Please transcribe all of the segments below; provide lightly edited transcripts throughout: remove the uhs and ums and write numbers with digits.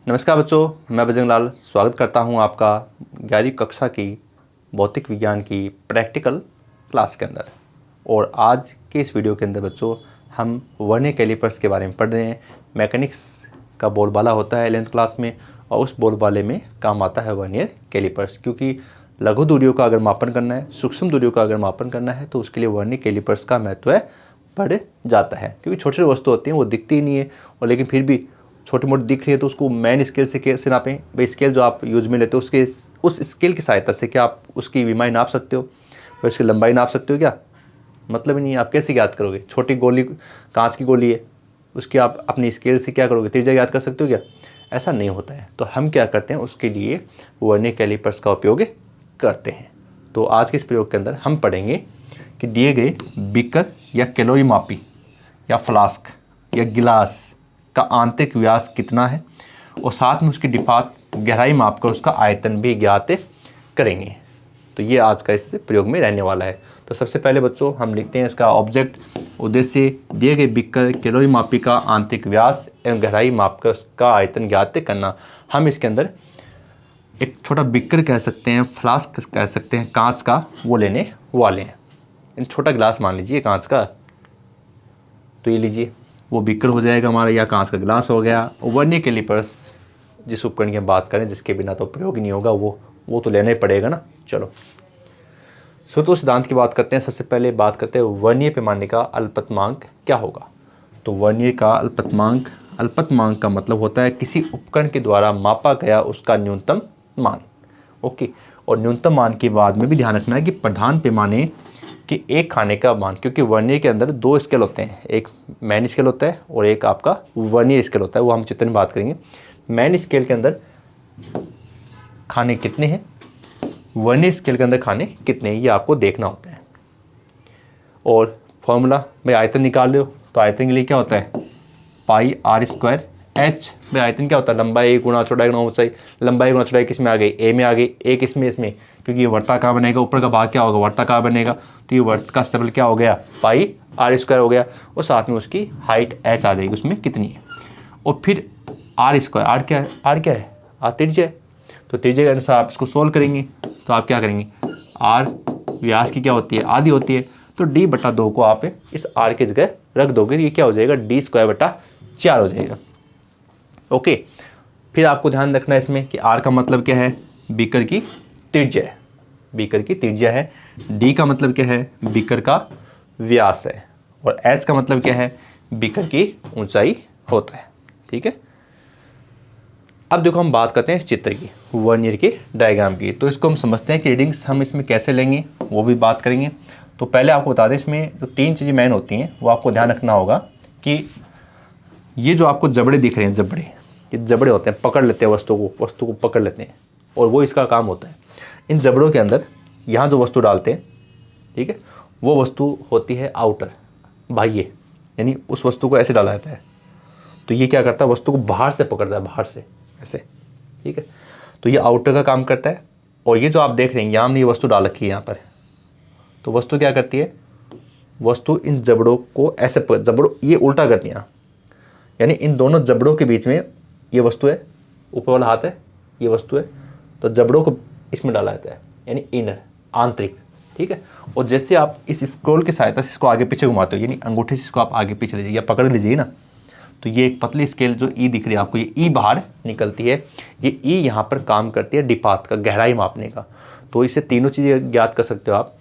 नमस्कार बच्चों, मैं बजरंग लाल स्वागत करता हूं आपका 11वीं कक्षा की भौतिक विज्ञान की प्रैक्टिकल क्लास के अंदर। और आज के इस वीडियो के अंदर बच्चों हम वर्नियर कैलिपर्स के बारे में पढ़ रहे हैं। मैकेनिक्स का बोलबाला होता है 11th क्लास में और उस बोलबाले में काम आता है वर्नियर कैलिपर्स, क्योंकि लघु दूरियों का अगर मापन करना है, सूक्ष्म दूरियों का अगर मापन करना है तो उसके लिए वर्नियर कैलिपर्स का महत्व बढ़ जाता है। क्योंकि छोटी छोटी वस्तु होती हैं वो दिखती ही नहीं है, और लेकिन फिर भी छोटी मोटी दिख रही है तो उसको मैन स्केल से कैसे नापें। भाई स्केल जो आप यूज में लेते हो उसके उस स्केल की सहायता से क्या आप उसकी विमाई नाप सकते हो, भाई उसकी लंबाई नाप सकते हो क्या? मतलब ही नहीं है। आप कैसे याद करोगे? छोटी गोली, कांच की गोली है, उसकी आप अपनी स्केल से क्या करोगे? त्रिज्या याद कर सकते हो क्या? ऐसा नहीं होता है। तो हम क्या करते हैं, उसके लिए वर्नियर कैलिपर्स का उपयोग करते हैं। तो आज के इस प्रयोग के अंदर हम पढ़ेंगे कि दिए गए बीकर या कैलोरी मापी या फ्लास्क या गिलास का आंतरिक व्यास कितना है, और साथ में उसकी डिफात गहराई मापकर उसका आयतन भी ज्ञात करेंगे। तो ये आज का इस प्रयोग में रहने वाला है। तो सबसे पहले बच्चों हम लिखते हैं इसका ऑब्जेक्ट। उद्देश्य दिए गए बीकर कैलोरी मापी का आंतरिक व्यास एवं गहराई मापकर उसका आयतन ज्ञात करना। हम इसके अंदर एक छोटा बीकर कह सकते हैं, फ्लास्क कह सकते हैं, कांच का, वो लेने वाले हैं। इन छोटा गिलास मान लीजिए कांच का, तो ये लीजिए वो बीकर हो जाएगा हमारा, या कांच का गिलास हो गया। वर्नियर कैलिपर्स जिस उपकरण की हम बात करें जिसके बिना तो प्रयोग ही नहीं होगा, वो तो लेना ही पड़ेगा ना। चलो सूत्र सिद्धांत की बात करते हैं। सबसे पहले बात करते हैं वर्नियर पैमाने का अल्पतमांक क्या होगा। तो वर्नियर का अल्पतमांक का मतलब होता है किसी उपकरण के द्वारा मापा गया उसका न्यूनतम मान। ओके, और न्यूनतम मान के बाद में भी ध्यान रखना है कि प्रधान पैमाने कि एक खाने का मान, क्योंकि वर्नियर के अंदर दो स्केल होते हैं, एक मैन स्केल होता है और एक आपका वर्नियर स्केल होता है। वो हम चित्र में बात करेंगे। मैन स्केल के अंदर खाने कितने हैं, वर्नियर स्केल के अंदर खाने कितने हैं, ये आपको देखना होता है। और फॉर्मूला, भाई आयतन निकाल लो, तो आयतन के लिए क्या होता है, पाई आर स्क्वायर एच। भाई आयतन क्या होता है, लंबाई गुणा चौड़ाई गुणा ऊंचाई। लंबाई गुणा चौड़ाई किस में आ गई, ए में आ गई, एक इसमें क्योंकि ये वर्ताकार बनेगा, ऊपर का भाग क्या होगा, वर्ताकार बनेगा, तो ये वर्त का स्थल क्या हो गया, पाई आर स्क्वायर हो गया, और साथ में उसकी हाइट एच आ जाएगी, उसमें कितनी है। और फिर आर स्क्वायर, आर क्या है, आर त्रिज्या है। तो त्रिज्या के अनुसार आप इसको सोल्व करेंगे, तो आप क्या करेंगे, आर व्यास की क्या होती है, आधी होती है, तो डी बटा 2 को आप इस आर की जगह रख दोगे, ये क्या हो जाएगा, डी स्क्वायर बटा 4 हो जाएगा। ओके, फिर आपको ध्यान रखना है इसमें कि आर का मतलब क्या है, बीकर की त्रिज्या है, बीकर की त्रिज्या है। डी का मतलब क्या है, बीकर का व्यास है। और एच का मतलब क्या है, बीकर की ऊंचाई होता है। ठीक है, अब देखो हम बात करते हैं इस चित्र की, वर्नियर के डायग्राम की। तो इसको हम समझते हैं कि रीडिंग्स हम इसमें कैसे लेंगे, वो भी बात करेंगे। तो पहले आपको बता दें, इसमें जो 3 चीज़ें मेन होती हैं वो आपको ध्यान रखना होगा कि ये जो आपको जबड़े दिख रहे हैं, ये जबड़े होते हैं, पकड़ लेते हैं वस्तु को पकड़ लेते हैं, और वो इसका काम होता है। इन जबड़ों के अंदर यहाँ जो वस्तु डालते हैं, ठीक है, वो वस्तु होती है आउटर, बाह्य, यानी उस वस्तु को ऐसे डाला जाता है। तो ये क्या करता है, वस्तु को बाहर से पकड़ता है, बाहर से ऐसे, ठीक है। तो ये आउटर का काम करता है। और ये जो आप देख रहे हैं, यहाँ हमने ये वस्तु डाल रखी है यहाँ पर, तो वस्तु क्या करती है, वस्तु इन जबड़ों को ऐसे जबड़ों ये उल्टा करती है, यानी इन दोनों जबड़ों के बीच में ये वस्तु है, ऊपर वाला हाथ है, ये वस्तु है, तो जबड़ों को इसमें डाला जाता है, यानी इनर, आंतरिक, ठीक है। और जैसे आप इस स्क्रोल की सहायता से इसको आगे पीछे घुमाते हो, यानी अंगूठे से इसको आप आगे पीछे लीजिए या पकड़ लीजिए ना, तो ये एक पतली स्केल जो ई दिख रही है आपको, ये ई बाहर निकलती है। ये ई यहाँ पर काम करती है डिपात का, गहराई मापने का। तो इससे तीनों चीज़ें ज्ञात कर सकते हो आप,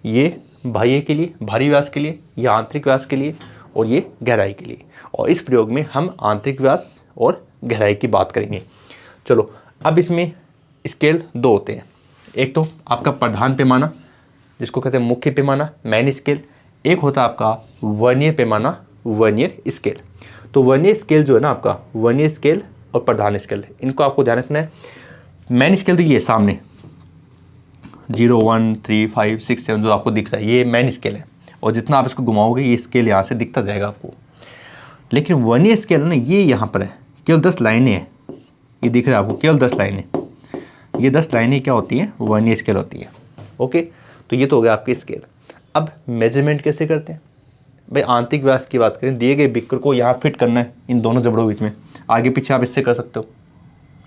ये बाह्य के लिए, भारी व्यास के लिए, ये आंतरिक व्यास के लिए, और ये गहराई के लिए। और इस प्रयोग में हम आंतरिक व्यास और गहराई की बात करेंगे। चलो, अब इसमें स्केल 2 होते हैं। एक तो आपका प्रधान पैमाना जिसको कहते हैं मुख्य पैमाना, मैन स्केल। एक होता है आपका वर्नियर पैमाना, वर्नियर स्केल। तो वर्नियर स्केल जो है ना आपका, वर्नियर स्केल और प्रधान स्केल, इनको आपको ध्यान रखना है। मैन स्केल तो ये सामने 0 1 3 5 6 7 जो आपको दिख रहा है, ये मैन स्केल है। और जितना आप इसको घुमाओगे ये स्केल यहाँ से दिखता जाएगा आपको। लेकिन वर्नियर स्केल ना, ये यहाँ पर है, केवल 10 लाइनें हैं, ये दिख रहा है आपको, केवल 10 लाइनें। ये 10 लाइनें क्या होती हैं, वर्नियर स्केल होती है। ओके, तो ये तो हो गया आपके स्केल। अब मेजरमेंट कैसे करते हैं, भाई आंतरिक व्यास की बात करें, दिए गए बीकर को यहाँ फिट करना है इन दोनों जबड़ों बीच में, आगे पीछे आप इससे कर सकते हो,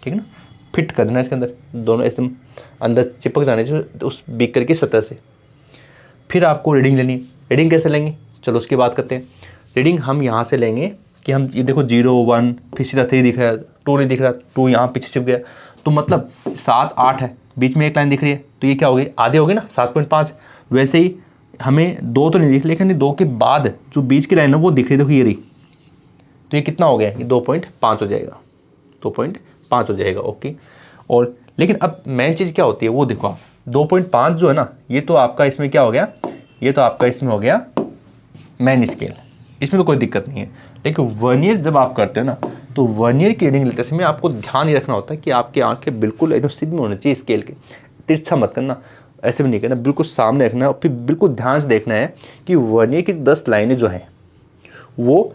ठीक है ना, फिट कर देना इसके अंदर, दोनों एकदम अंदर चिपक जाने चाहिए उस बीकर की सतह से। फिर आपको रीडिंग लेनी है। रीडिंग कैसे लेंगे, चलो उसकी बात करते हैं। रीडिंग हम यहाँ से लेंगे कि हम ये देखो 0 1 फिर सीधा 3 दिख रहा है, 2 नहीं दिख रहा, 2 यहाँ पीछे छिप गया, तो मतलब 7 8 है, बीच में एक लाइन दिख रही है, तो ये क्या होगी, आधे हो गए ना 7.5। वैसे ही हमें 2 तो नहीं दिख, लेकिन 2 के बाद जो बीच की लाइन है वो दिख रही है, देखो ये रही, तो ये कितना हो गया, ये 2.5 हो जाएगा, 2.5 हो जाएगा। ओके, और लेकिन अब मेन चीज़ क्या होती है वो देखो आप, 2.5 जो है ना, ये तो आपका इसमें क्या हो गया, ये तो आपका इसमें हो गया मेन स्केल, इसमें तो कोई दिक्कत नहीं है। लेकिन वर्नियर जब आप करते हो ना, तो वर्नियर की रीडिंग लेते समय आपको ध्यान ये रखना होता है कि आपकी आंखें बिल्कुल एकदम सीधी होनी चाहिए स्केल के, तिरछा मत करना, ऐसे भी नहीं करना, बिल्कुल सामने रखना है, और फिर बिल्कुल ध्यान से देखना है कि वर्नियर की 10 लाइनें जो हैं वो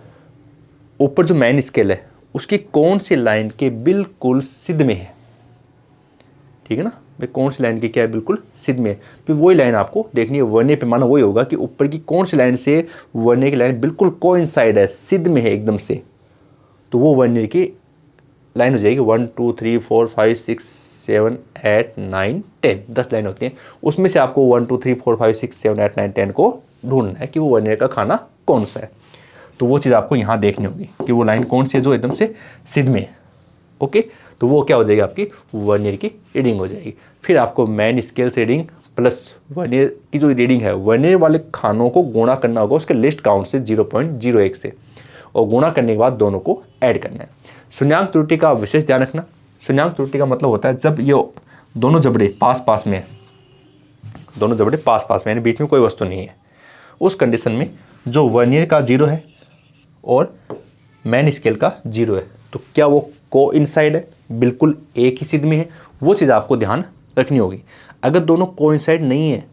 ऊपर जो मेन स्केल है उसकी कौन सी लाइन के बिल्कुल सिद्ध में है, ठीक है ना भाई, कौन सी लाइन की क्या है, बिल्कुल सिद्ध में है। फिर वही लाइन आपको देखनी है, वर्नियर पैमाना वही होगा कि ऊपर की कौन सी लाइन से वर्नियर की लाइन बिल्कुल कोइंसाइड है, सिद्ध में है एकदम से, तो वो वर्नियर की लाइन हो जाएगी। 1 2 3 4 5 6 7 8 9 10 10 लाइन होती हैं, उसमें से आपको 1 2 3 4 5 6 7 8 9 10 को ढूंढना है कि वो वर्नियर का खाना कौन सा है। तो वो चीज़ आपको यहाँ देखनी होगी कि वो लाइन कौन सी है जो एकदम से सिद्ध में है। ओके, तो वो क्या हो जाएगी, आपकी वर्नियर की रीडिंग हो जाएगी। फिर आपको मेन स्केल से रीडिंग प्लस वर्नियर की जो रीडिंग है, वर्नियर वाले खानों को गुणा करना होगा उसके लिस्ट काउंट से 0.01 से, और गुणा करने के बाद दोनों को ऐड करना है। शून्यांक त्रुटि का विशेष ध्यान रखना। शून्यांक त्रुटि का मतलब होता है जब ये दोनों जबड़े पास पास में है, दोनों जबड़े पास पास में यानी बीच में कोई वस्तु नहीं है, उस कंडीशन में जो वर्नियर का 0 है और मेन स्केल का 0 है, तो क्या वो कोइंसाइड है, बिल्कुल एक ही सिद्ध में है, वो चीज़ आपको ध्यान रखनी होगी। अगर दोनों कोइंसाइड नहीं है,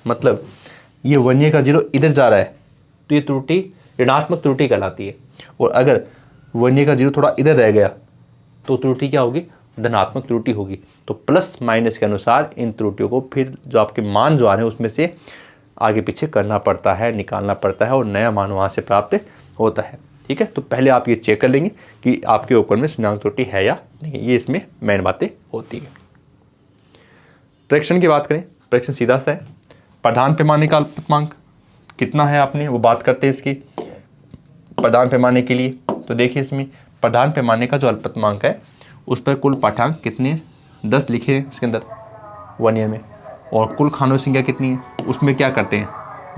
मतलब ये वर्नियर का 0 इधर जा रहा है, तो ये त्रुटि ऋणात्मक त्रुटि कहलाती है, और अगर वर्नियर का 0 थोड़ा इधर रह गया तो त्रुटि क्या होगी, धनात्मक त्रुटि होगी। तो प्लस माइनस के अनुसार इन त्रुटियों को फिर जो आपके मान जो आ रहे हैं उसमें से आगे पीछे करना पड़ता है, निकालना पड़ता है, और नया मान वहाँ से प्राप्त होता है। ठीक है, तो पहले आप ये चेक कर लेंगे कि आपके उपकरण में शून्यांक त्रुटि है या नहीं, ये इसमें मेन बातें होती है। प्रेक्षण की बात करें, प्रेक्षण सीधा सा है, प्रधान पैमाने का अल्पतमांक कितना है आपने वो बात करते हैं इसकी। प्रधान पैमाने के लिए तो देखिए इसमें प्रधान पैमाने का जो अल्पतमांक है उस पर कुल पाठ्यांक कितने 10 लिखे हैं उसके अंदर वर्नियर में, और कुल खानों की संख्या कितनी है उसमें क्या करते हैं,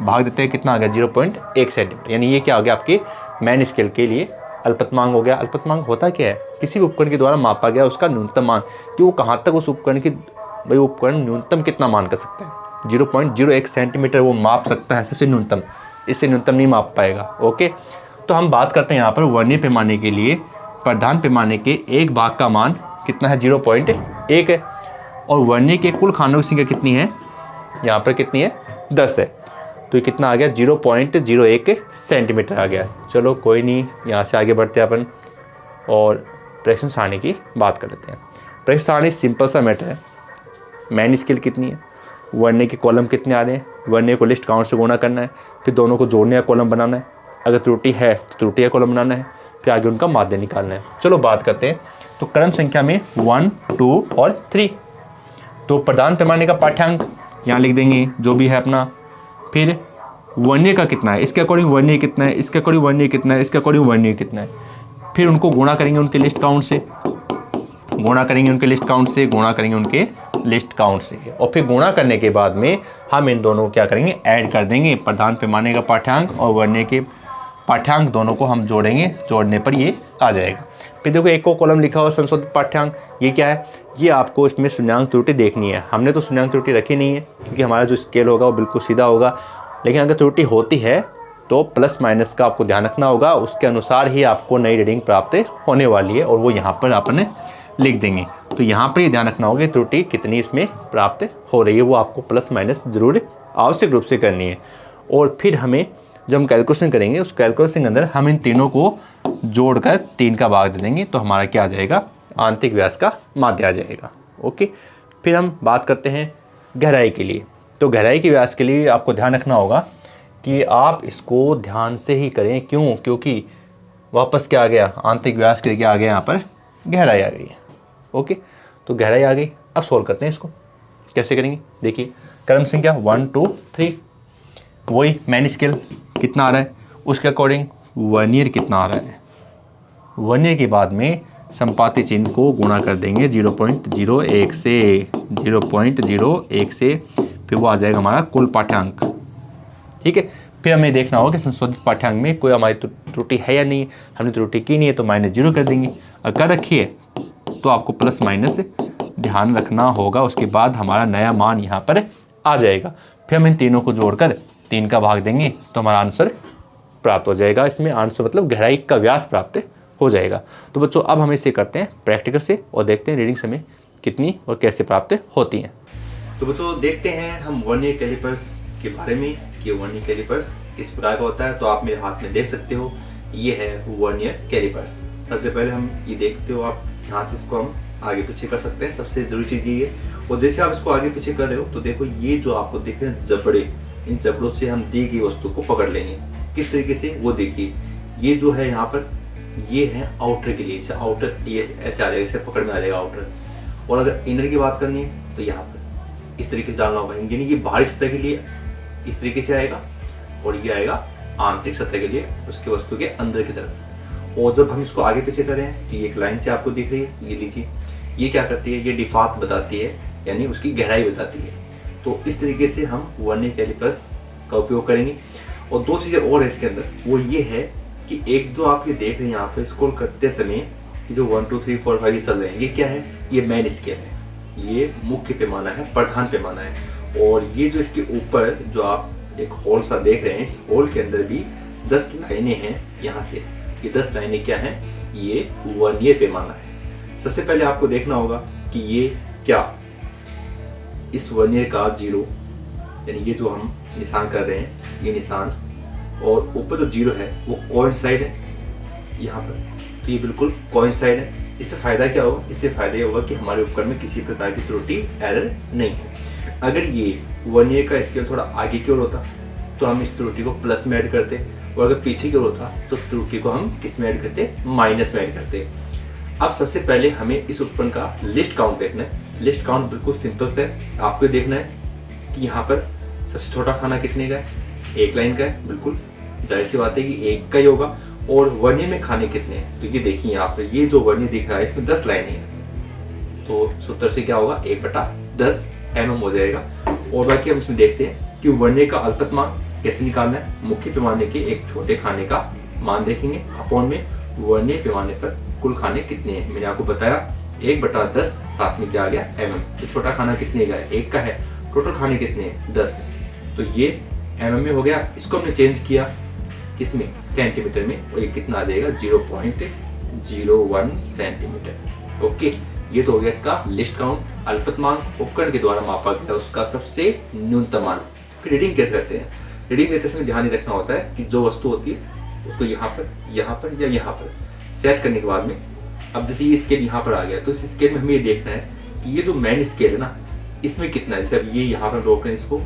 भाग देते हैं, कितना आ गया 0.1 सेंटीमीटर, यानी ये क्या आ गया आपके मेन स्केल के लिए अल्पतमांक हो गया। अल्पतमांक होता क्या है, किसी भी उपकरण के द्वारा मापा गया उसका न्यूनतम मान, कि वो कहाँ तक उस उपकरण की, भाई उपकरण न्यूनतम कितना मान कर सकता है, 0.01 सेंटीमीटर वो माप सकता है सबसे न्यूनतम, इससे न्यूनतम नहीं माप पाएगा। ओके, तो हम बात करते हैं यहाँ पर वर्नियर पैमाने के लिए प्रधान पैमाने के एक भाग का मान कितना है, 0.1 है, और वर्नियर के कुल खानों की संख्या कितनी है, यहाँ पर कितनी है 10 है, तो ये कितना आ गया 0.01 सेंटीमीटर आ गया। चलो कोई नहीं, यहाँ से आगे बढ़ते हैं अपन और प्रेक्षण सारणी की बात कर लेते हैं। प्रेक्षण सारणी सिंपल सा मैटर है, मेन स्केल कितनी है, वर्नियर के कॉलम कितने आ रहे हैं, वर्नियर को लिस्ट काउंट से गुणा करना है, फिर दोनों को जोड़ने का कॉलम बनाना है, अगर त्रुटि है तो त्रुटि का कॉलम बनाना है, फिर आगे उनका माध्य निकालना है। चलो बात करते हैं, तो क्रम संख्या में 1 2 और 3, तो प्रधान पैमाने का पाठ्यांक यहाँ लिख देंगे जो भी है अपना, फिर वर्नियर का कितना है, इसके अकॉर्डिंग वर्नियर कितना है, इसके अकॉर्डिंग वर्नियर कितना है, इसके अकॉर्डिंग वर्नियर कितना है, फिर उनको गुणा करेंगे उनके लिस्ट काउंट से, गुणा करेंगे उनके लिस्ट काउंट से, गुणा करेंगे उनके लिस्ट काउंट से, और फिर गुणा करने के बाद में हम इन दोनों को क्या करेंगे, ऐड कर देंगे, प्रधान पैमाने का पाठ्यांक और वर्नियर के पाठ्यांक दोनों को हम जोड़ेंगे, जोड़ने पर ये आ जाएगा। फिर देखो एक को कॉलम लिखा हुआ संशोधित पाठ्यांक, ये क्या है, ये आपको इसमें शून्यांक त्रुटि देखनी है। हमने तो शून्यांक त्रुटि रखी नहीं है क्योंकि हमारा जो स्केल होगा वो बिल्कुल सीधा होगा, लेकिन अगर त्रुटि होती है तो प्लस माइनस का आपको ध्यान रखना होगा, उसके अनुसार ही आपको नई रीडिंग प्राप्त होने वाली है, और वो यहाँ पर आपने लिख देंगे। तो यहाँ पर ये ध्यान रखना होगा त्रुटि कितनी इसमें प्राप्त हो रही है, वो आपको प्लस माइनस जरूर आवश्यक रूप से करनी है। और फिर हमें जब हम कैलकुलेशन करेंगे उस कैलकुलेशन के अंदर हम इन तीनों को जोड़कर 3 का भाग दे देंगे, तो हमारा क्या आ जाएगा, आंतरिक व्यास का माध्य आ जाएगा। ओके, फिर हम बात करते हैं गहराई के लिए। तो गहराई के व्यास के लिए आपको ध्यान रखना होगा कि आप इसको ध्यान से ही करें, क्यों, क्योंकि वापस क्या आ गया, आंतरिक व्यास के लिए क्या आ गया, यहाँ पर गहराई आ गई है। ओके, तो गहराई आ गई। अब सोल्व करते हैं इसको, कैसे करेंगे देखिए। क्रम संख्या 1 2 3, वही मैन स्केल कितना आ रहा है उसके अकॉर्डिंग वर्नियर कितना आ रहा है, वर्नियर के बाद में संपाती चिन्ह को गुणा कर देंगे 0.01 से, 0.01 से, फिर वो आ जाएगा हमारा कुल पाठ्यांक। ठीक है, फिर हमें देखना होगा कि संशोधित पाठ्यांक में कोई हमारी त्रुटि है या नहीं। हमने त्रुटि की नहीं है तो -0 कर देंगे, अगर रखी है तो आपको प्लस माइनस ध्यान रखना होगा। उसके बाद हमारा नया मान यहाँ पर आ जाएगा। फिर हम इन तीनों को जोड़कर 3 का भाग देंगे तो हमारा आंसर प्राप्त हो जाएगा। इसमें आंसर मतलब गहराई का व्यास प्राप्त हो जाएगा। तो बच्चों अब हम इसे करते हैं प्रैक्टिकल से और देखते हैं रीडिंग समय कितनी और कैसे प्राप्त होती हैं। तो बच्चों देखते हैं हम वर्नियर कैलिपर्स के बारे में कि वर्नियर कैलिपर्स किस प्रकार का होता है। तो आप मेरे हाथ में देख सकते हो, ये है वर्नियर कैलिपर्स। सबसे पहले हम ये देखते हो आप यहाँ से इसको हम आगे पीछे कर सकते हैं, सबसे जरूरी चीज़ ये है। और जैसे आप इसको आगे पीछे कर रहे हो तो देखो ये जो आपको दिख रहे हैं जबड़े, इन जबड़ों से हम दी गई वस्तु को पकड़ लेंगे। किस तरीके से वो देखिए, ये जो है यहाँ पर ये है आउटर के लिए, जैसे आउटर ये ऐसे आ जाएगा, इसे पकड़ में आ जाएगा आउटर। और अगर इनर की बात करनी है तो यहाँ पर इस तरीके से डालना होगा, यानी कि बाहरी सतह के लिए इस तरीके से आएगा और ये आएगा आंतरिक सतह के लिए उसके वस्तु के अंदर की तरफ। और जब हम इसको आगे पीछे करें तो ये एक लाइन से आपको दिख रही है, ये लीजिए, ये क्या करती है, ये डिफात बताती है, यानी उसकी गहराई बताती है। तो इस तरीके से हम वर्नियर कैलिपर्स का उपयोग करेंगे। और 2 चीज़ें और है इसके अंदर, वो ये है कि एक जो आप ये देख रहे हैं यहाँ पर स्क्रॉल करते समय जो 1 2 3 4 5 ये चल रहे हैं, ये क्या है, ये मैन स्केल है, ये मुख्य पैमाना है, प्रधान पैमाना है। और ये जो इसके ऊपर जो आप एक होल सा देख रहे हैं, इस होल के अंदर भी 10 लाइनें हैं। यहाँ से ये 10 लाइनें क्या हैं, ये वर्नियर पैमाना है। सबसे पहले आपको देखना होगा कि ये क्या, इस वर्नियर का 0 यानी ये जो हम निशान कर रहे हैं ये निशान, और ऊपर जो 0 है वो कोइंसाइड है यहाँ पर, तो ये बिल्कुल कोइंसाइड है। इससे फायदा क्या होगा, इससे फायदा ये होगा कि हमारे उपकरण में किसी प्रकार की त्रुटि एरर नहीं है। अगर ये वर्नियर का स्केल थोड़ा आगे की ओर होता तो हम इस त्रुटि को प्लस में ऐड करते, और अगर पीछे की ओर होता तो त्रुटि को हम किस में ऐड करते, माइनस में ऐड करते। अब सबसे पहले हमें इस उपकरण का लिस्ट काउंट देखना है। लिस्ट काउंट बिल्कुल सिंपल से आपको देखना है कि यहाँ पर सबसे छोटा खाना कितने का है, 1 लाइन का है, बिल्कुल जाहिर सी बात है कि 1 का ही होगा। और वर्नियर में खाने कितने हैं, तो ये देखिए यहाँ पर ये जो वर्नियर दिख रहा है इसमें 10 लाइनें हैं, तो सूत्र से क्या होगा 1/10 mm हो जाएगा। और बाकी हम इसमें देखते हैं कि वर्नियर का अल्पतमान कैसे निकालना है। मुख्य पैमाने के एक छोटे खाने का मान देखेंगे अपॉन में वर्नियर पैमाने पर कुल खाने कितने हैं। मैंने आपको बताया 1/10, साथ में क्या आ गया mm। तो छोटा खाना कितने का है, 1 का है, टोटल खाने कितने हैं 10 है, तो ये mm में हो गया। इसको हमने चेंज किया किसमें, सेंटीमीटर में, और ये कितना आ जाएगा 0.01 सेंटीमीटर। ओके, ये तो हो गया इसका लिस्ट काउंट। अल्पतमान उपकरण के द्वारा मापा गया उसका सबसे न्यूनतम मान। फिर रीडिंग कैसे करते हैं, रीडिंग लेते समय ध्यान रखना होता है कि जो वस्तु होती है उसको यहाँ पर या यहाँ पर सेट करने के बाद में, अब जैसे ये स्केल यहाँ पर आ गया तो इस स्केल में हमें ये देखना है कि ये जो मैन स्केल है ना इसमें कितना है। जैसे अब ये यहाँ पर रोक रहे हैं इसको,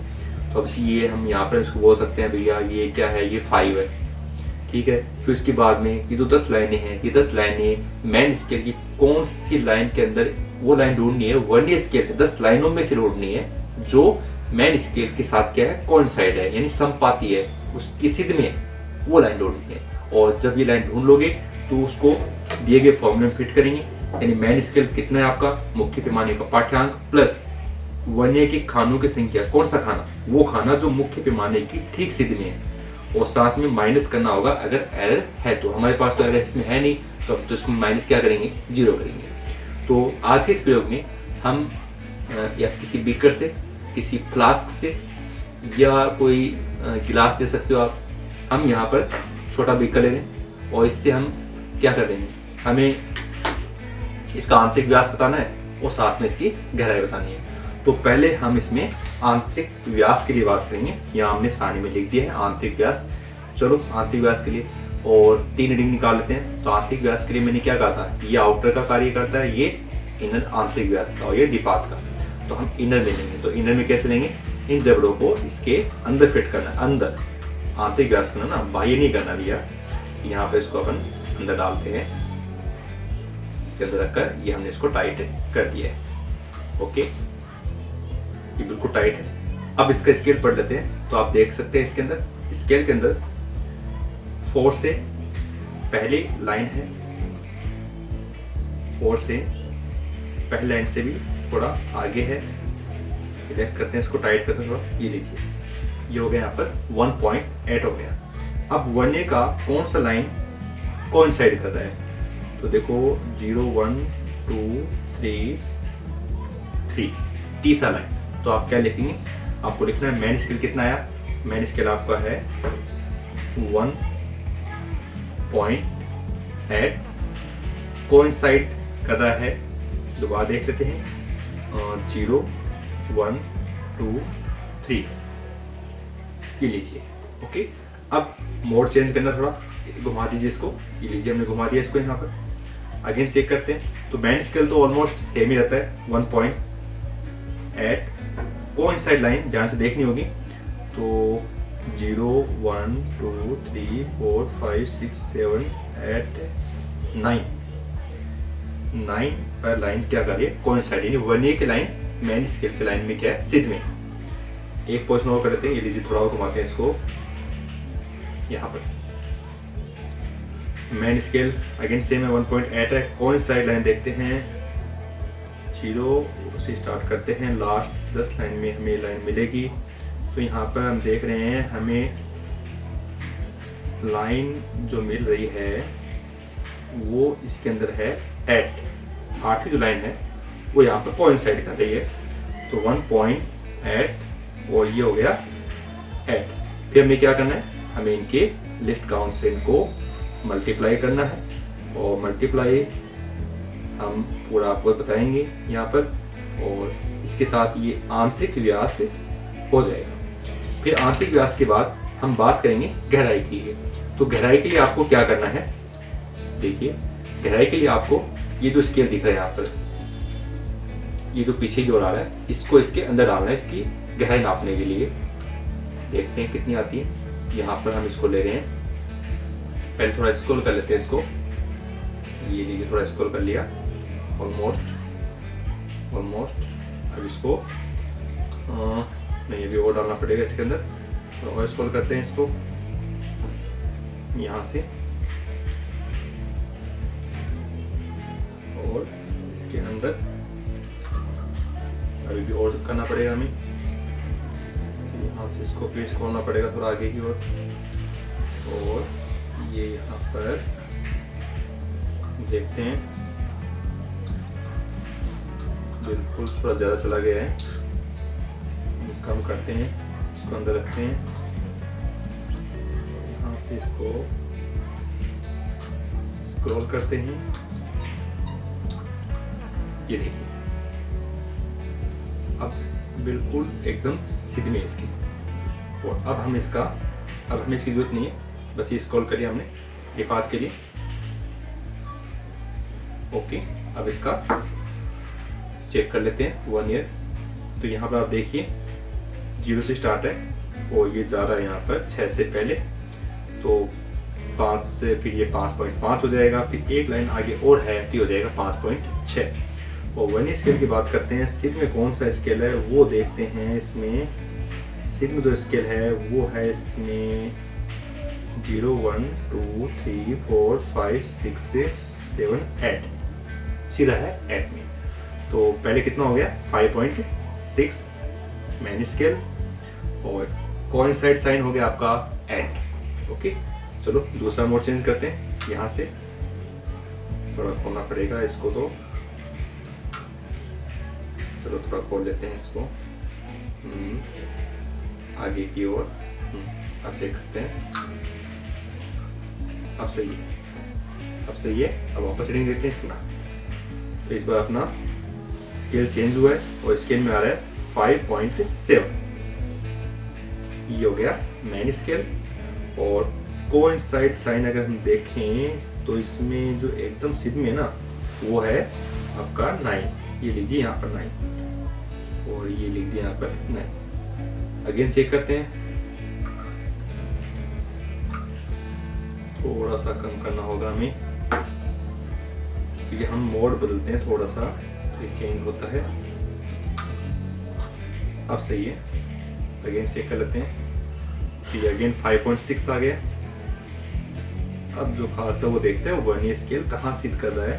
तो अब ये हम यहाँ पर इसको बोल सकते हैं भैया ये क्या है, ये 5 है, ठीक है। फिर उसके बाद में ये जो 10 लाइनें हैं, ये 10 लाइनें मैन स्केल की कौन सी लाइन के अंदर, वो लाइन ढूंढनी है वर्नियर स्केल के 10 लाइनों में से ढूंढनी है जो मैन स्केल के साथ क्या है, कोइंसाइड है, यानी समपाती है, उसकी सिद्ध में वो लाइन ढूंढनी है। और जब ये लाइन ढूंढ लोगे तो उसको दिए गए फॉर्मूले में फिट करेंगे, यानी मैन स्केल कितना है आपका, मुख्य पैमाने का पाठ्यांक प्लस वर्नियर के खानों की संख्या, कौन सा खाना, वो खाना जो मुख्य पैमाने की ठीक सिद्ध में है, और साथ में माइनस करना होगा अगर एरर है तो। हमारे पास तो एरर इसमें है नहीं, तो हम तो इसको माइनस क्या करेंगे, 0 करेंगे। तो आज के इस प्रयोग में हम या किसी बीकर से, किसी फ्लास्क से, या कोई गिलास ले सकते हो आप, हम यहाँ पर छोटा बीकर ले लें और इससे हम क्या कर रहे हैं, हमें इसका आंतरिक व्यास बताना है और साथ में इसकी गहराई बतानी है। तो पहले हम इसमें आंतरिक व्यास के लिए बात करेंगे। यहाँ हमने सारणी में लिख दिया है आंतरिक व्यास। चलो आंतरिक व्यास के लिए और 3 रीडिंग निकाल लेते हैं। तो आंतरिक व्यास के लिए मैंने क्या कहा था, ये आउटर का कार्य करता है, ये इनर आंतरिक व्यास का, और ये डिपात का। तो हम इनर में लेंगे। तो इनर में कैसे लेंगे, इन जबड़ों को इसके अंदर फिट करना, अंदर आंतरिक व्यास करना ना, बाह्य नहीं करना भैया। यहाँ पे इसको अपन अंदर डालते हैं, इसके अंदर रखकर ये हमने इसको टाइट कर दिया है। ओके, ये बिल्कुल टाइट है। अब इसका स्केल पढ़ लेते हैं। तो आप देख सकते हैं इसके अंदर, स्केल के अंदर 4 से पहली लाइन है, 4 से पहली लाइन से भी थोड़ा आगे है। रिलैक्स करते हैं इसको, टाइट करते हैं थोड़ा। ये लीजिए, ये हो गया यहाँ पर 1.8 हो गया। अब 1A का कौन सा लाइन कोइंसाइड कर रहा है? तो देखो 0 1 2 3 3, तीसरा लाइन। तो आप क्या लिखेंगे? आपको लिखना है मेन स्केल कितना आया। मेन स्केल आपका है 1.8, कोइंसाइड कर रहा है। दोबारा देख लेते हैं, 0 1 2 3, ये लीजिए। ओके, अब मोड चेंज करना, थोड़ा घुमा दीजिए इसको। ये लीजिए, हमने घुमा दिया इसको यहाँ पर। अगेन चेक करते हैं। तो बैंड स्केल तो ऑलमोस्ट सेम ही रहता है, 1.8। कोइंसाइड लाइन ध्यान से देखनी होगी। तो 0 1 2 3 4 5 6 7 8 9 पर लाइन क्या कर रही है? कोइंसाइड, यानी 1A की लाइन मेन स्केल की लाइन में क्या है? सिद्ध में। एक पोजीशन और कर लेते हैं। ये लीजिए, थोड़ा और घुमाते हैं इसको यहाँ पर। मेन स्केल अगेन सेम है, 1.8 है। कोइंसाइड लाइन देखते हैं, 0 से स्टार्ट करते हैं, लास्ट 10 लाइन में हमें लाइन मिलेगी। तो यहाँ पर हम देख रहे हैं, हमें लाइन जो मिल रही है वो इसके अंदर है 8। 8 की जो लाइन है वो यहाँ पर कोइंसाइड कर रही है। तो 1.8 और ये हो गया 8। फिर हमें क्या करना है? हमें इनके लिस्ट काउंट से इनको मल्टीप्लाई करना है, और मल्टीप्लाई हम पूरा आपको बताएंगे यहाँ पर। और इसके साथ ये आंतरिक व्यास हो जाएगा। फिर आंतरिक व्यास के बाद हम बात करेंगे गहराई के लिए। तो गहराई के लिए आपको क्या करना है? देखिए, गहराई के लिए आपको ये जो स्केल दिख रहा है यहाँ पर, ये जो पीछे की ओर आ रहा है, इसको इसके अंदर डालना है, इसकी गहराई नापने के लिए। देखते हैं कितनी आती है। यहाँ पर हम इसको ले रहे हैं। पहले थोड़ा स्क्रॉल कर लेते हैं इसको। ये लीजिए, थोड़ा स्क्रॉल कर लिया, ऑलमोस्ट। अब इसको नहीं, अभी और डालना पड़ेगा इसके अंदर। और स्क्रॉल करते हैं इसको यहाँ से, और इसके अंदर अभी भी और करना पड़ेगा हमें। यहाँ से इसको पेज खोलना पड़ेगा थोड़ा आगे की ओर। और ये यहाँ पर देखते हैं, बिल्कुल थोड़ा ज़्यादा चला गया है। कम करते हैं, इसको अंदर रखते हैं। यहाँ से इसको स्क्रॉल करते हैं। ये देखिए, अब बिल्कुल एकदम सीधी में इसकी। और अब हमें इसकी जरूरत नहीं है, बस ये स्क्रॉल करिए हमने एक हाथ के लिए। ओके, अब इसका चेक कर लेते हैं 1 ईयर। तो यहाँ पर आप देखिए 0 से स्टार्ट है, और ये जा रहा है यहाँ पर 6 से पहले। तो 5 से फिर ये 5.5 हो जाएगा। फिर एक लाइन आगे और है तो हो जाएगा 5.6। और 1 स्केल की बात करते हैं। सिद्ध में कौन सा स्केल है वो देखते हैं। इसमें सिद्ध में जो स्केल है वो है इसमें 0 1 2 3 4 5 6 7 8, सीधा है 8 में। तो पहले कितना हो गया? 5.6 मेन स्केल, और कोइंसाइड साइन हो गया आपका 8। ओके, चलो दूसरा मोड चेंज करते हैं। यहाँ से थोड़ा खोलना पड़ेगा इसको, तो चलो थोड़ा खोल लेते हैं इसको आगे की ओर। अब चेक करते हैं, अब सही है। अब वापस रीडिंग देते हैं इसमें। तो इस बार अपना स्केल चेंज हुआ है, और स्केल में आ रहा है 5.7। ये हो गया मेन स्केल। और कोइंसाइड साइन अगर हम देखें तो इसमें जो एकदम सिद्ध में ना वो है आपका 9। ये लीजिए यहाँ पर 9, और ये लिख दिया यहाँ पर 9। अगेन चेक करते हैं, थोड़ा सा कम करना होगा हमें, क्योंकि ये हम मोड बदलते हैं थोड़ा सा, तो ये चेंज होता है। अब सही है, अगेन चेक कर लेते हैं। तो ये अगेन 5.6 आ गया। अब जो खास है वो देखते हैं वर्नियर स्केल कहाँ सीध कर रहा है।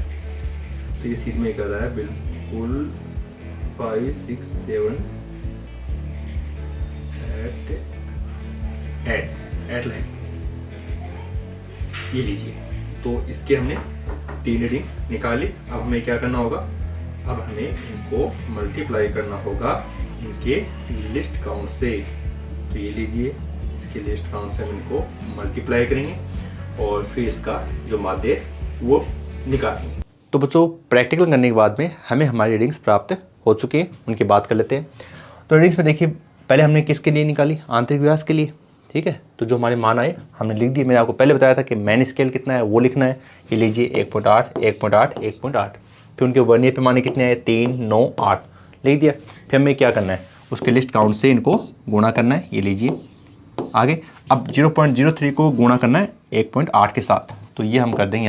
तो ये सीध में कर रहा है बिल्कुल 5, 6, 7 एट लाइन। ये लीजिए, तो इसके हमने 3 रीडिंग निकाली। अब हमें क्या करना होगा, अब हमें इनको मल्टीप्लाई करना होगा इनके लिस्ट काउंट से। तो ये लीजिए, इसके लिस्ट काउंट से हम इनको मल्टीप्लाई करेंगे और फिर इसका जो माध्य वो निकालेंगे। तो बच्चों, प्रैक्टिकल करने के बाद में हमें हमारी रीडिंग्स प्राप्त हो चुकी हैं, उनकी बात कर लेते हैं। तो रीडिंग्स में देखिए, पहले हमने किसके लिए निकाली, आंतरिक व्यास के लिए, ठीक है। तो जो हमारे मान आए हमने लिख दिए। मैंने आपको पहले बताया था कि मेन स्केल कितना है वो लिखना है। ये लीजिए 1.8, 1.8, 1.8। फिर उनके वर्नियर पैमाने कितने आए, 3, 9, 8 लिख दिया। फिर हमें क्या करना है, उसके लिस्ट काउंट से इनको गुणा करना है। ये लीजिए आगे। अब 0.03 को गुणा करना है 1.8 के साथ। तो ये हम कर देंगे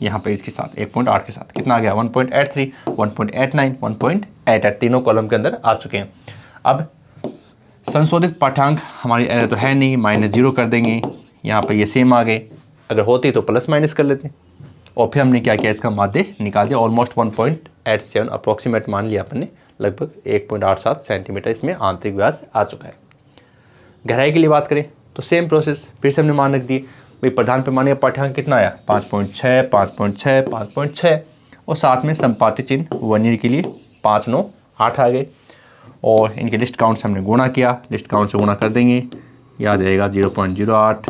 यहाँ पर इसके साथ 1.8 के साथ कितना आ गया, 1.83, 1.89, 1.88 तीनों कॉलम के अंदर आ चुके हैं। अब संशोधित पाठ्यांक हमारी एरर तो है नहीं, -0 कर देंगे। यहाँ पर ये सेम आ गए, अगर होती तो प्लस माइनस कर लेते। और फिर हमने क्या किया, इसका माध्य निकाल दिया। ऑलमोस्ट 1.87 अप्रॉक्सीमेट मान लिया अपन ने, लगभग 1.87 सेंटीमीटर इसमें आंतरिक व्यास आ चुका है। गहराई के लिए बात करें तो सेम प्रोसेस, फिर से हमने मान रख दिए। भाई प्रधान पैमाने का पाठ्यांक कितना आया, 5.6, 5.6, 5.6 और साथ में संपातित चिन्ह वर्नियर के लिए 5, 9, 8 आ गए। और इनके लिस्ट काउंट से हमने गुणा किया, लिस्ट काउंट से गुणा कर देंगे, याद रहेगा 0.08,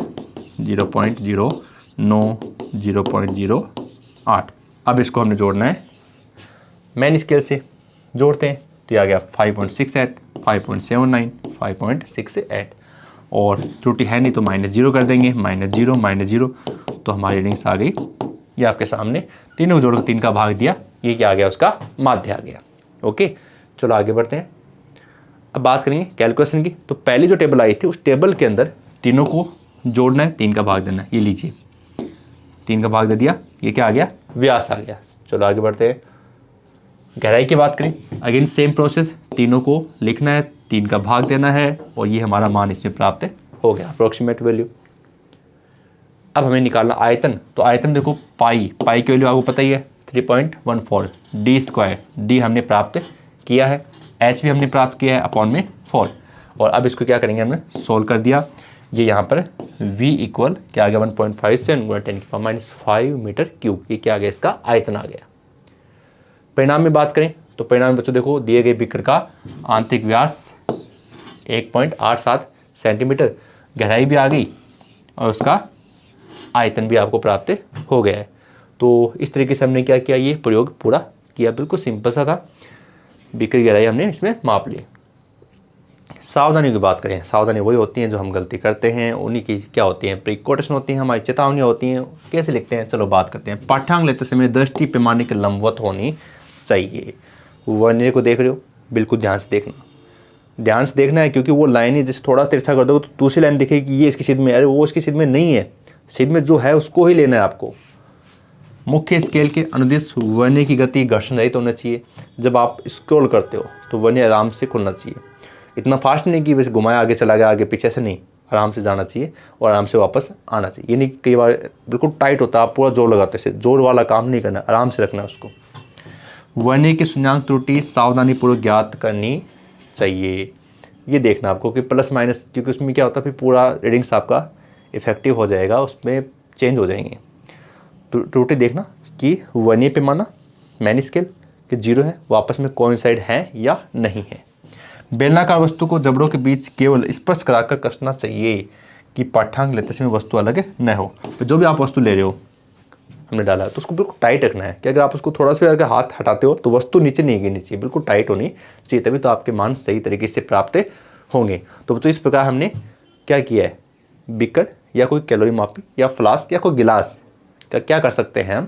0.09, 0.08। अब इसको हमने जोड़ना है मेन स्केल से, जोड़ते हैं तो ये आ गया 5.68, 5.79, 5.68। और त्रुटि है नहीं तो -0 कर देंगे, -0, -0। तो हमारी रीडिंग्स आ गई, ये आपके सामने। तीनों को जोड़कर 3 का भाग दिया, ये क्या आ गया, उसका माध्य आ गया। ओके, चलो आगे बढ़ते हैं। अब बात करेंगे कैलकुलेशन की। तो पहली जो टेबल आई थी उस टेबल के अंदर तीनों को जोड़ना है, 3 का भाग देना है। ये लीजिए 3 का भाग दे दिया, ये क्या आ गया, व्यास आ गया। चलो आगे बढ़ते हैं। गहराई की बात करें, अगेन सेम प्रोसेस, तीनों को लिखना है, 3 का भाग देना है और ये हमारा मान इसमें प्राप्त हो गया, अप्रोक्सीमेट वैल्यू। अब हमें निकालना आयतन। तो आयतन देखो, पाई की वैल्यू आपको पता ही है 3.14, d², d हमने प्राप्त किया है, h भी हमने प्राप्त किया है अपॉन में 4। और अब इसको क्या करेंगे, हमने सोल्व कर दिया। ये यहाँ पर v इक्वल क्या आ गया, 1.57 × 10⁻⁵ मीटर क्यूब। ये क्या आ गया, इसका आयतन आ गया। परिणाम में बात करें तो परिणाम बच्चों देखो, दिए गए बीकर का आंतरिक व्यास 1.87 सेंटीमीटर, गहराई भी आ गई और उसका आयतन भी आपको प्राप्त हो गया है। तो इस तरीके से हमने क्या किया, ये प्रयोग पूरा किया। बिल्कुल सिंपल सा था, बीकर की गहराई हमने इसमें माप ली। सावधानी की बात करें, सावधानी वही होती हैं जो हम गलती करते हैं, उन्हीं की क्या होती हैं, प्रिकॉशन होती हैं, हमारी चेतावनियाँ होती हैं। कैसे लिखते हैं, चलो बात करते हैं। पाठ्यांक लेते समय दृष्टि पैमाने के लंबवत होनी चाहिए। वर्नियर को देख रहे हो, बिल्कुल ध्यान से देखना, ध्यान से देखना है, क्योंकि वो लाइन ही जैसे थोड़ा तिरछा कर दोगे तो दूसरी लाइन दिखेगी ये इसकी सीध में, अरे वो इसकी सीध में नहीं है, सीध में जो है उसको ही लेना है आपको। मुख्य स्केल के अनुदिश वर्नियर की गति घर्षण रहित होना चाहिए। जब आप स्क्रॉल करते हो तो वर्नियर आराम से खुलना चाहिए, इतना फास्ट नहीं कि बस घुमाया आगे चला गया, आगे पीछे से नहीं, आराम से जाना चाहिए और आराम से वापस आना चाहिए। ये नहीं कई बार बिल्कुल टाइट होता है, आप पूरा जोर लगाते हैं, जोर वाला काम नहीं करना, आराम से रखना है उसको। वर्नियर की शून्यांक त्रुटि सावधानीपूर्वक ज्ञात करनी चाहिए। ये देखना आपको कि प्लस माइनस, क्योंकि उसमें क्या होता है फिर पूरा रीडिंग्स आपका इफेक्टिव हो जाएगा, उसमें चेंज हो जाएंगे। त्रुटि देखना कि वर्नियर पैमाना मेन स्केल कि 0 है, वो आपस में कोइंसाइड है या नहीं है। बेलनाकार वस्तु को जबड़ों के बीच केवल स्पर्श कराकर कसना चाहिए कि पाठ्यांक लेते समय वस्तु अलग न हो। तो जो भी आप वस्तु ले रहे हो, हमने डाला तो उसको बिल्कुल टाइट रखना है कि अगर आप उसको थोड़ा सा भी अगर हाथ हटाते हो तो वस्तु नीचे नहीं गिरनी चाहिए, बिल्कुल टाइट होनी चाहिए, तभी तो आपके मान सही तरीके से प्राप्त होंगे। तो इस प्रकार हमने क्या किया है, बीकर या कोई कैलोरी मापी या फ्लास्क या कोई गिलास का क्या कर सकते हैं, हम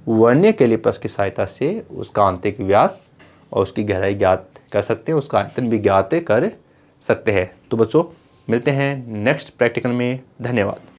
वर्नियर कैलिपर्स की सहायता से उसका आंतरिक व्यास और उसकी गहराई ज्ञात कर सकते हैं, उसका आयतन भी ज्ञात कर सकते हैं। तो बच्चों मिलते हैं नेक्स्ट प्रैक्टिकल में, धन्यवाद।